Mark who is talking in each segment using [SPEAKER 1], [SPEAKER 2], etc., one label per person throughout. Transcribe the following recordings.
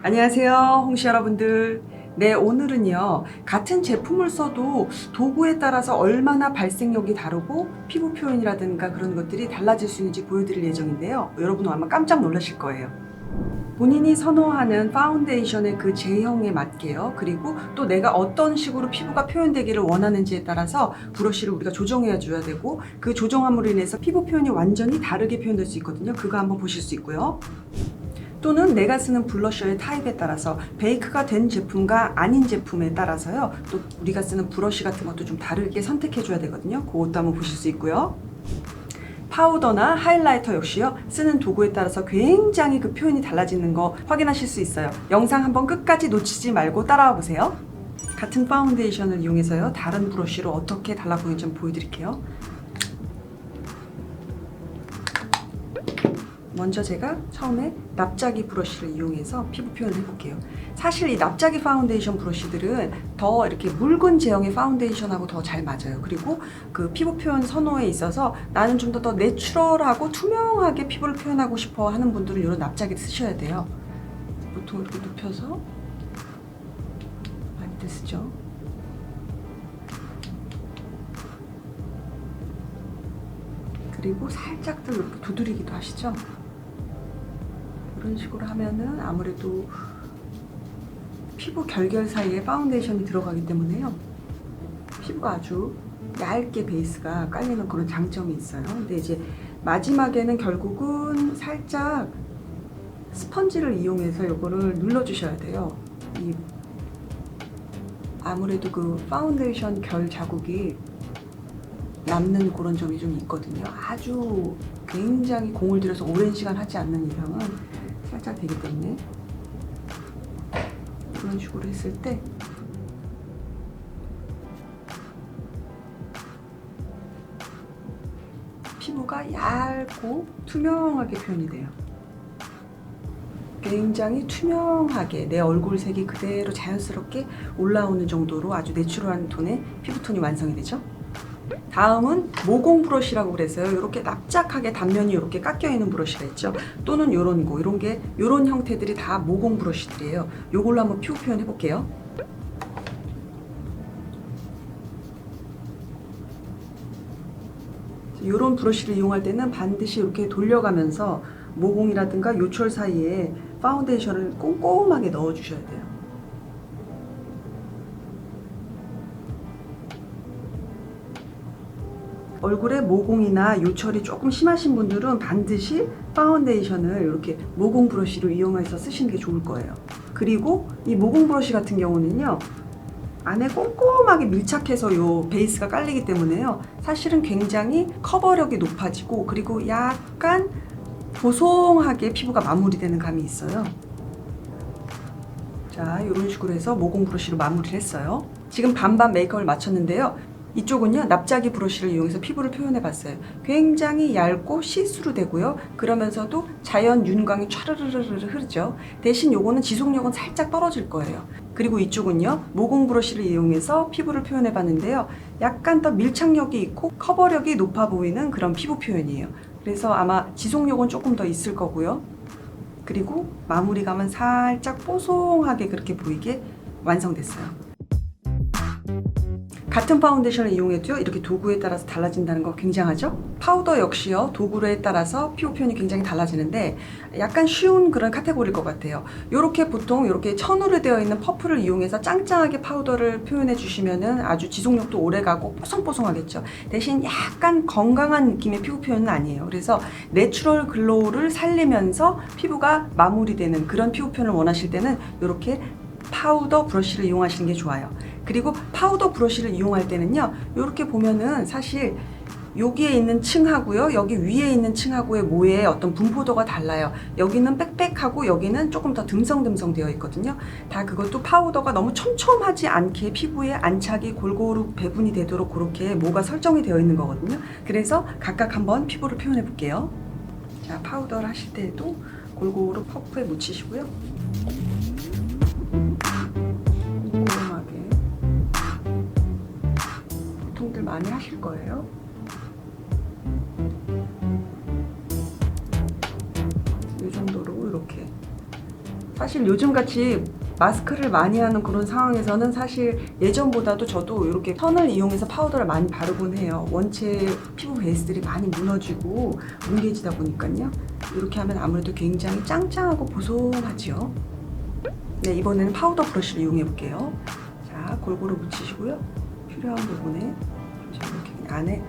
[SPEAKER 1] 안녕하세요, 홍시 여러분들. 네, 오늘은요, 같은 제품을 써도 도구에 따라서 얼마나 발색력이 다르고 피부 표현이라든가 그런 것들이 달라질 수 있는지 보여드릴 예정인데요. 여러분은 아마 깜짝 놀라실 거예요. 본인이 선호하는 파운데이션의 그 제형에 맞게요. 그리고 또 내가 어떤 식으로 피부가 표현되기를 원하는지에 따라서 브러쉬를 우리가 조정해 줘야 되고, 그 조정함으로 인해서 피부 표현이 완전히 다르게 표현될 수 있거든요. 그거 한번 보실 수 있고요. 또는 내가 쓰는 블러셔의 타입에 따라서 베이크가 된 제품과 아닌 제품에 따라서요, 또 우리가 쓰는 브러쉬 같은 것도 좀 다르게 선택해 줘야 되거든요. 그것도 한번 보실 수 있고요. 파우더나 하이라이터 역시요, 쓰는 도구에 따라서 굉장히 그 표현이 달라지는 거 확인하실 수 있어요. 영상 한번 끝까지 놓치지 말고 따라와 보세요. 같은 파운데이션을 이용해서요, 다른 브러쉬로 어떻게 달라 보이는지 좀 보여드릴게요. 먼저 제가 처음에 납작이 브러쉬를 이용해서 피부 표현을 해볼게요. 사실 이 납작이 파운데이션 브러쉬들은 더 이렇게 묽은 제형의 파운데이션하고 더 잘 맞아요. 그리고 그 피부 표현 선호에 있어서 나는 좀 더 내추럴하고 투명하게 피부를 표현하고 싶어 하는 분들은 이런 납작이 쓰셔야 돼요. 보통 이렇게 눕혀서 많이들 쓰죠. 그리고 살짝들 이렇게 두드리기도 하시죠. 이런 식으로 하면은 아무래도 피부 결결 사이에 파운데이션이 들어가기 때문에요, 피부가 아주 얇게 베이스가 깔리는 그런 장점이 있어요. 근데 이제 마지막에는 결국은 살짝 스펀지를 이용해서 이거를 눌러주셔야 돼요. 아무래도 그 파운데이션 결 자국이 남는 그런 점이 좀 있거든요. 아주 굉장히 공을 들여서 오랜 시간 하지 않는 이상은 살짝 되기 때문에 이런 식으로 했을 때 피부가 얇고 투명하게 표현이 돼요. 굉장히 투명하게 내 얼굴 색이 그대로 자연스럽게 올라오는 정도로 아주 내추럴한 톤의 피부톤이 완성이 되죠. 다음은 모공 브러쉬라고 그래서요, 이렇게 납작하게 단면이 이렇게 깎여 있는 브러쉬가 있죠. 또는 요런 거, 요런 형태들이 다 모공 브러쉬들이에요. 요걸로 한번 피부 표현 해볼게요. 요런 브러쉬를 이용할 때는 반드시 이렇게 돌려가면서 모공이라든가 요철 사이에 파운데이션을 꼼꼼하게 넣어주셔야 돼요. 얼굴에 모공이나 요철이 조금 심하신 분들은 반드시 파운데이션을 이렇게 모공 브러쉬로 이용해서 쓰시는 게 좋을 거예요. 그리고 이 모공 브러쉬 같은 경우는요, 안에 꼼꼼하게 밀착해서 요 베이스가 깔리기 때문에요, 사실은 굉장히 커버력이 높아지고, 그리고 약간 보송하게 피부가 마무리되는 감이 있어요. 자, 이런 식으로 해서 모공 브러쉬로 마무리를 했어요. 지금 반반 메이크업을 마쳤는데요, 이쪽은요, 납작이 브러쉬를 이용해서 피부를 표현해 봤어요. 굉장히 얇고 시스루 되고요, 그러면서도 자연 윤광이 촤르르르 흐르죠. 대신 요거는 지속력은 살짝 떨어질 거예요. 그리고 이쪽은요, 모공 브러쉬를 이용해서 피부를 표현해 봤는데요, 약간 더 밀착력이 있고 커버력이 높아 보이는 그런 피부 표현이에요. 그래서 아마 지속력은 조금 더 있을 거고요. 그리고 마무리감은 살짝 뽀송하게 그렇게 보이게 완성됐어요. 같은 파운데이션을 이용해도요, 이렇게 도구에 따라서 달라진다는 거 굉장하죠? 파우더 역시요, 도구에 따라서 피부 표현이 굉장히 달라지는데 약간 쉬운 그런 카테고리일 것 같아요. 요렇게 보통 이렇게 천으로 되어 있는 퍼프를 이용해서 짱짱하게 파우더를 표현해 주시면은 아주 지속력도 오래 가고 뽀송뽀송하겠죠. 대신 약간 건강한 느낌의 피부 표현은 아니에요. 그래서 내추럴 글로우를 살리면서 피부가 마무리되는 그런 피부 표현을 원하실 때는 이렇게 파우더 브러쉬를 이용하시는 게 좋아요. 그리고 파우더 브러쉬를 이용할 때는요, 이렇게 보면은 사실 여기에 있는 층하고요, 여기 위에 있는 층하고의 모의 어떤 분포도가 달라요. 여기는 빽빽하고 여기는 조금 더 듬성듬성 되어 있거든요. 다 그것도 파우더가 너무 촘촘하지 않게 피부에 안착이 골고루 배분이 되도록 그렇게 모가 설정이 되어 있는 거거든요. 그래서 각각 한번 피부를 표현해 볼게요. 자, 파우더를 하실 때에도 골고루 퍼프에 묻히시고요. 꼼꼼하게. 보통들 많이 하실 거예요. 이 정도로 이렇게 사실 요즘같이 마스크를 많이 하는 그런 상황에서는 사실 예전보다도 저도 이렇게 선을 이용해서 파우더를 많이 바르곤 해요. 원체 피부 베이스들이 많이 무너지고 뭉개지다 보니까요. 이렇게 하면 아무래도 굉장히 짱짱하고 보송하죠. 네, 이번에는 파우더 브러쉬를 이용해 볼게요. 자, 골고루 묻히시고요. 필요한 부분에 이렇게 안에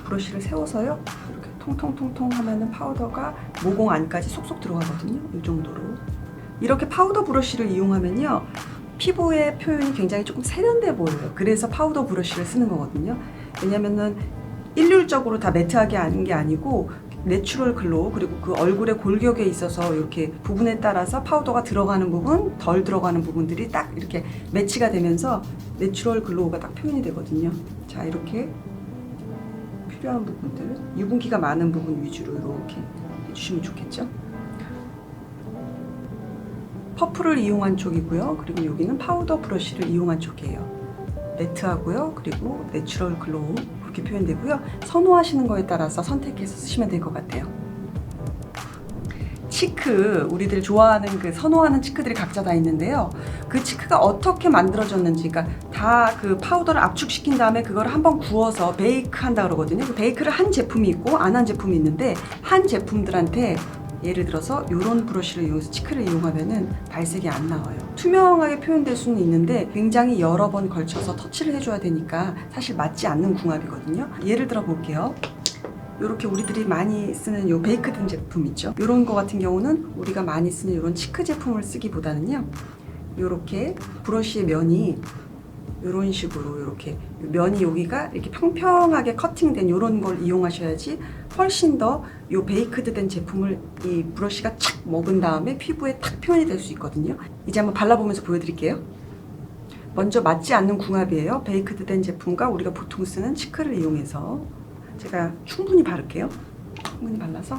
[SPEAKER 1] 브러쉬를 세워서요. 이렇게 통통통통 하면은 파우더가 모공 안까지 쏙쏙 들어가거든요. 이 정도로. 이렇게 파우더 브러쉬를 이용하면요. 피부의 표현이 굉장히 조금 세련돼 보여요. 그래서 파우더 브러쉬를 쓰는 거거든요. 왜냐면은 일률적으로 다 매트하게 하는 게 아니고 내추럴 글로우, 그리고 그 얼굴의 골격에 있어서 이렇게 부분에 따라서 파우더가 들어가는 부분, 덜 들어가는 부분들이 딱 이렇게 매치가 되면서 내추럴 글로우가 딱 표현이 되거든요. 자, 이렇게 필요한 부분들, 유분기가 많은 부분 위주로 이렇게 해주시면 좋겠죠. 퍼프를 이용한 쪽이고요. 그리고 여기는 파우더 브러쉬를 이용한 쪽이에요. 매트하고요. 그리고 내추럴 글로우 그렇게 표현되고요. 선호하시는 거에 따라서 선택해서 쓰시면 될 것 같아요. 치크, 우리들 좋아하는 그 선호하는 치크들이 각자 다 있는데요. 그 치크가 어떻게 만들어졌는지, 그러니까 다 그 파우더를 압축시킨 다음에 그걸 한번 구워서 베이크 한다 그러거든요. 그 베이크를 한 제품이 있고 안 한 제품이 있는데, 한 제품들한테 예를 들어서 이런 브러쉬를 이용해서 치크를 이용하면은 발색이 안 나와요. 투명하게 표현될 수는 있는데 굉장히 여러 번 걸쳐서 터치를 해줘야 되니까 사실 맞지 않는 궁합이거든요. 예를 들어 볼게요. 이렇게 우리들이 많이 쓰는 요 베이크든 제품 있죠. 이런 거 같은 경우는 우리가 많이 쓰는 이런 치크 제품을 쓰기보다는요. 이렇게 브러쉬의 면이 이런 식으로 이렇게 면이 여기가 이렇게 평평하게 커팅된 이런 걸 이용하셔야지 훨씬 더 이 베이크드 된 제품을 이 브러쉬가 착 먹은 다음에 피부에 탁 표현이 될 수 있거든요. 이제 한번 발라보면서 보여드릴게요. 먼저 맞지 않는 궁합이에요. 베이크드 된 제품과 우리가 보통 쓰는 치크를 이용해서 제가 충분히 바를게요. 충분히 발라서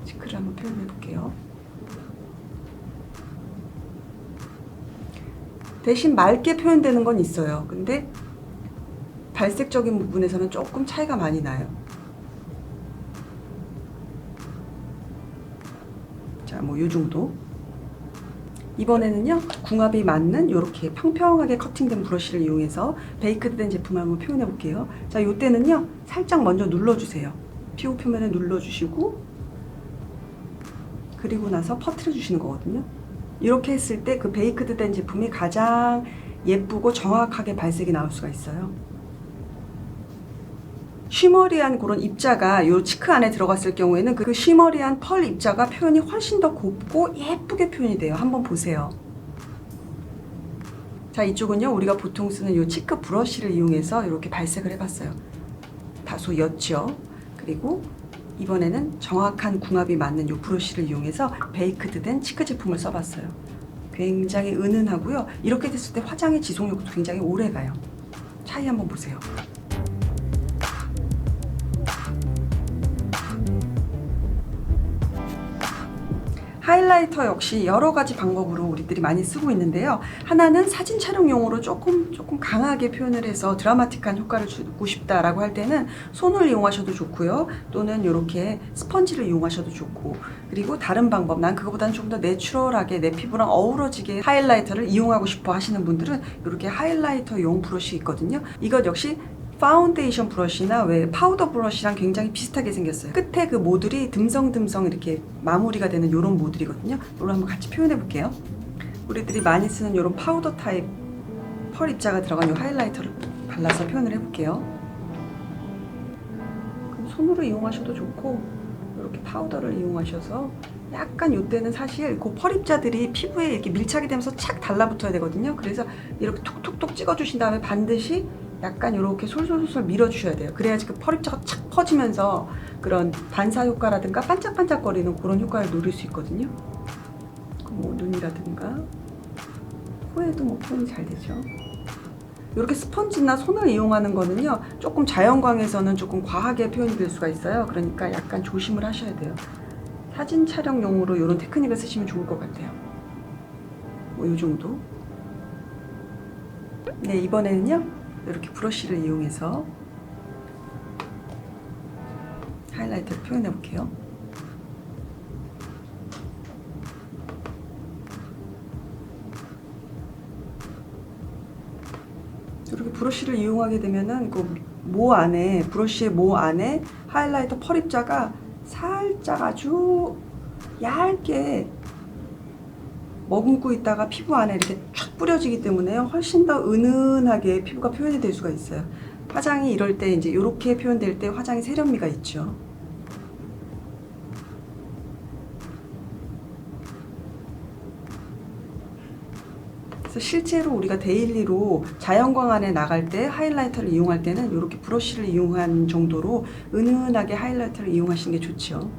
[SPEAKER 1] 치크를 한번 표현해 볼게요. 대신 맑게 표현되는 건 있어요. 근데 발색적인 부분에서는 조금 차이가 많이 나요. 자, 뭐 이 정도. 이번에는요, 궁합이 맞는 이렇게 평평하게 커팅된 브러쉬를 이용해서 베이크드 된 제품을 한번 표현해 볼게요. 자, 이때는요, 살짝 먼저 눌러주세요. 피부 표면에 눌러주시고, 그리고 나서 퍼뜨려 주시는 거거든요. 이렇게 했을 때 그 베이크드 된 제품이 가장 예쁘고 정확하게 발색이 나올 수가 있어요. 쉬머리한 그런 입자가 이 치크 안에 들어갔을 경우에는 그 쉬머리한 펄 입자가 표현이 훨씬 더 곱고 예쁘게 표현이 돼요. 한번 보세요. 자, 이쪽은요, 우리가 보통 쓰는 이 치크 브러쉬를 이용해서 이렇게 발색을 해봤어요. 다소 옅죠. 그리고 이번에는 정확한 궁합이 맞는 이 브러쉬를 이용해서 베이크드 된 치크 제품을 써봤어요. 굉장히 은은하고요. 이렇게 됐을 때 화장의 지속력도 굉장히 오래 가요. 차이 한번 보세요. 하이라이터 역시 여러 가지 방법으로 우리들이 많이 쓰고 있는데요. 하나는 사진 촬영용으로 조금 강하게 표현을 해서 드라마틱한 효과를 주고 싶다라고 할 때는 손을 이용하셔도 좋고요. 또는 이렇게 스펀지를 이용하셔도 좋고, 그리고 다른 방법, 난 그거보다는 좀 더 내추럴하게 내 피부랑 어우러지게 하이라이터를 이용하고 싶어 하시는 분들은 이렇게 하이라이터용 브러쉬 있거든요. 이것 역시 파운데이션 브러쉬나 왜 파우더 브러쉬랑 굉장히 비슷하게 생겼어요. 끝에 그 모듈이 듬성듬성 이렇게 마무리가 되는 이런 모듈이거든요. 이걸 한번 같이 표현해 볼게요. 우리들이 많이 쓰는 이런 파우더 타입 펄 입자가 들어간 이 하이라이터를 발라서 표현을 해볼게요. 그럼 손으로 이용하셔도 좋고, 이렇게 파우더를 이용하셔서 약간 이때는 사실 그 펄 입자들이 피부에 이렇게 밀착이 되면서 착 달라붙어야 되거든요. 그래서 이렇게 톡톡톡 찍어주신 다음에 반드시 약간 이렇게 솔솔솔솔 밀어주셔야 돼요. 그래야지 그 펄 입자가 착 퍼지면서 그런 반사 효과라든가 반짝반짝거리는 그런 효과를 노릴 수 있거든요. 뭐 눈이라든가 코에도 뭐 표현이 잘 되죠. 이렇게 스펀지나 손을 이용하는 거는요, 조금 자연광에서는 조금 과하게 표현이 될 수가 있어요. 그러니까 약간 조심을 하셔야 돼요. 사진 촬영용으로 이런 테크닉을 쓰시면 좋을 것 같아요. 뭐 이 정도. 네, 이번에는요, 이렇게 브러쉬를 이용해서 하이라이터를 표현해 볼게요. 브러쉬를 이용하게 되면은 그 모 안에, 브러쉬의 모 안에 하이라이터 펄입자가 살짝 아주 얇게 머금고 있다가 피부 안에 이렇게 쫙 뿌려지기 때문에 훨씬 더 은은하게 피부가 표현이 될 수가 있어요. 화장이 이럴 때 이제 이렇게 표현될 때 화장의 세련미가 있죠. 그래서 실제로 우리가 데일리로 자연광안에 나갈 때 하이라이터를 이용할 때는 이렇게 브러쉬를 이용한 정도로 은은하게 하이라이터를 이용하시는 게 좋죠.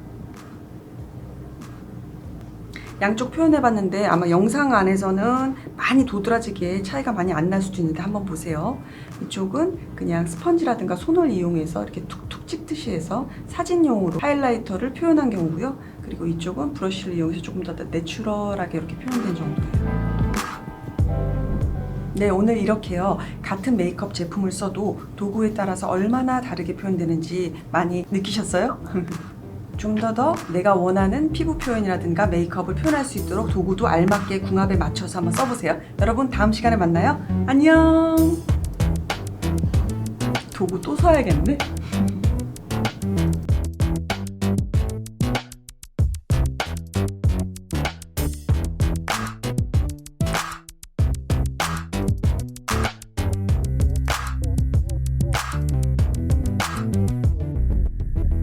[SPEAKER 1] 양쪽 표현해봤는데 아마 영상 안에서는 많이 도드라지게 차이가 많이 안 날 수도 있는데 한번 보세요. 이쪽은 그냥 스펀지라든가 손을 이용해서 이렇게 툭툭 찍듯이 해서 사진용으로 하이라이터를 표현한 경우고요. 그리고 이쪽은 브러쉬를 이용해서 조금 더 내추럴하게 이렇게 표현된 정도예요. 네, 오늘 이렇게요. 같은 메이크업 제품을 써도 도구에 따라서 얼마나 다르게 표현되는지 많이 느끼셨어요? 좀 더 내가 원하는 피부 표현이라든가 메이크업을 표현할 수 있도록 도구도 알맞게 궁합에 맞춰서 한번 써보세요. 여러분 다음 시간에 만나요. 안녕. 도구 또 사야겠네.